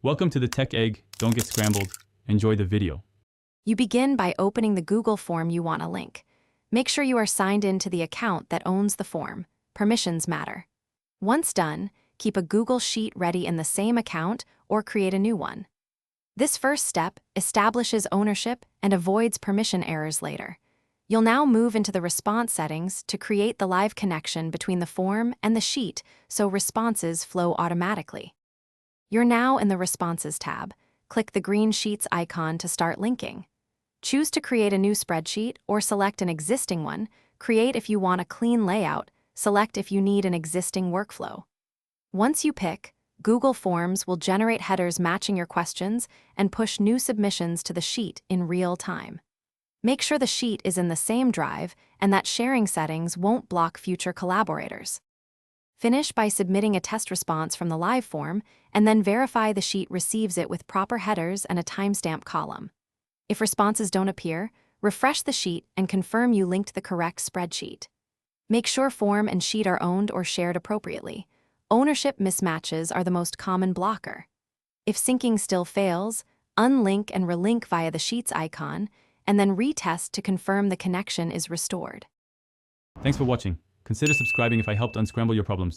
Welcome to the Tech Egg. Don't get scrambled. Enjoy the video. You begin by opening the Google form you want to link. Make sure you are signed in to the account that owns the form. Permissions matter. Once done, keep a Google Sheet ready in the same account or create a new one. This first step establishes ownership and avoids permission errors later. You'll now move into the response settings to create the live connection between the form and the sheet so responses flow automatically. You're now in the Responses tab. Click the green Sheets icon to start linking. Choose to create a new spreadsheet or select an existing one. Create if you want a clean layout, select if you need an existing workflow. Once you pick, Google Forms will generate headers matching your questions and push new submissions to the sheet in real time. Make sure the sheet is in the same drive and that sharing settings won't block future collaborators. Finish by submitting a test response from the live form and then verify the sheet receives it with proper headers and a timestamp column. If responses don't appear, refresh the sheet and confirm you linked the correct spreadsheet. Make sure form and sheet are owned or shared appropriately. Ownership mismatches are the most common blocker. If syncing still fails, unlink and relink via the Sheets icon, and then retest to confirm the connection is restored. Thanks for watching. Consider subscribing if I helped unscramble your problems.